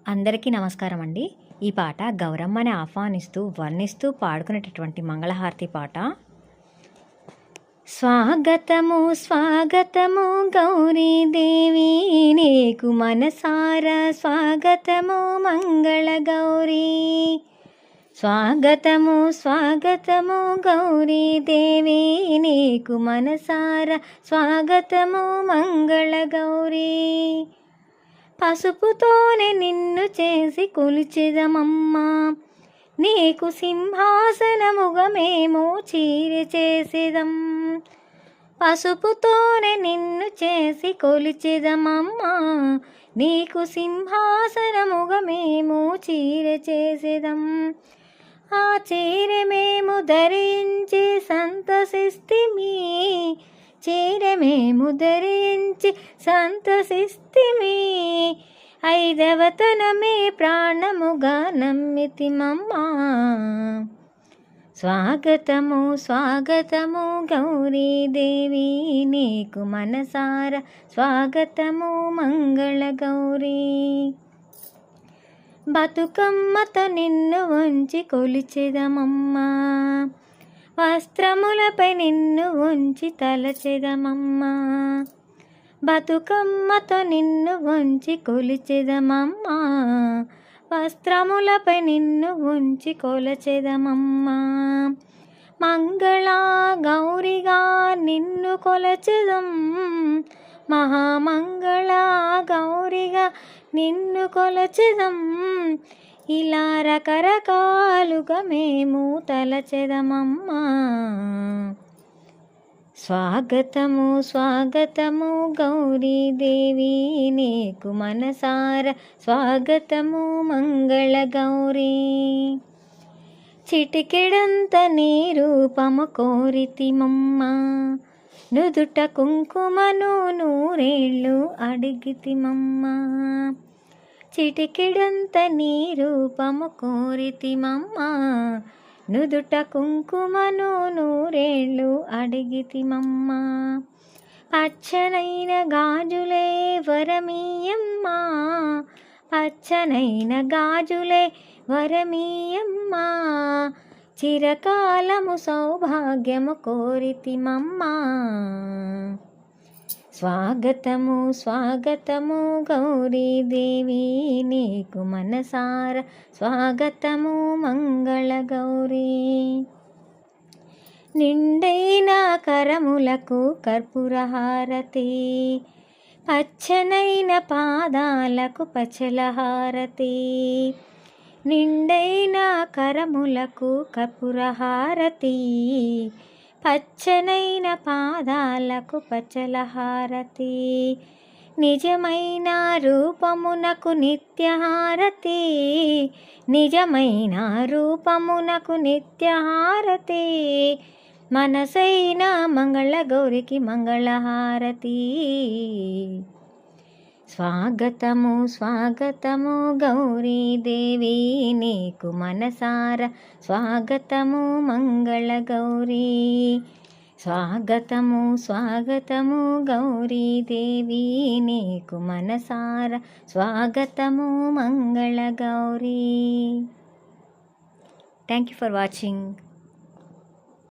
అందరికీ నమస్కారం అండి. ఈ పాట గౌరమ్మని ఆహ్వానిస్తూ వర్ణిస్తూ పాడుకునేటటువంటి మంగళహారతి పాట. స్వాగతము స్వాగతము గౌరీదేవి నీకు మనసారా స్వాగతము మంగళ గౌరీ. స్వాగతము స్వాగతము గౌరీదేవి నీకు మనసారా స్వాగతము మంగళ గౌరీ. పసుపుతోనే నిన్ను చేసి కొలిచెదమమ్మా, నీకు సింహాసనముగా మేము చీర చేసేదం. పసుపుతోనే నిన్ను చేసి కొలిచెదమమ్మా, నీకు సింహాసనముగా మేము చీర చేసేదం. ఆ చీర మేము ధరించి సంతసిస్తిమి, చీర మేము ధరించి సంతసిస్తిమి. ఐదవతనమే ప్రాణముగా నమ్మితిమమ్మా. స్వాగతము స్వాగతము గౌరీదేవి నీకు మనసార స్వాగతము మంగళ గౌరీ. బతుకమ్మతో నిన్ను ఉంచి కొలిచెదమమ్మా, వస్త్రములపై నిన్ను ఉంచి తలచెదమమ్మా. బతుకమ్మతో నిన్ను ఉంచి కొలిచెదమమ్మా, వస్త్రములపై నిన్ను ఉంచి కొలచెదమమ్మా. మంగళ గౌరిగా నిన్ను కొలచెదం, మహామంగళ గౌరిగా నిన్ను కొలచెదం. ఇలా రకరకాలుగా మేము తలచెదమమ్మా. స్వాగతము స్వాగతము గౌరీదేవి నీకు మనసార స్వాగతము మంగళ గౌరీ. చిటికెడంత నీ రూపము కోరితిమమ్మా, నుదుట కుంకుమను నూరేళ్ళు అడిగితిమమ్మా. చిటికెడంత నీ రూపము కోరితిమమ్మా, నుదుట కుంకుమను నూరేళ్ళు అడిగితిమమ్మా. పచ్చనైన గాజులే వరమీయమ్మా, పచ్చనైన గాజులే వరమీయమ్మా. చిరకాలము సౌభాగ్యము కోరితిమమ్మా. స్వాగతము స్వాగతము గౌరీదేవి నీకు మనసార స్వాగతము మంగళ గౌరీ. నిండైన కరములకు కర్పూరహారతి, పచ్చనైన పాదాలకు పచ్చలహారతి. నిండైన కరములకు కర్పూరహారతి, పచ్చనైన పాదాలకు పచ్చలహారతి. నిజమైన రూపమునకు నిత్యహారతి, నిజమైన రూపమునకు నిత్యహారతి. మనసైన మంగళ గౌరికి మంగళహారతి. స్వాగతము స్వాగతము గౌరీదేవి నీకు మనసార స్వాగతము మంగళ గౌరీ. స్వాగతము స్వాగతము గౌరీదేవి నీకు మనసార స్వాగతము మంగళ Gauri. Thank you for watching.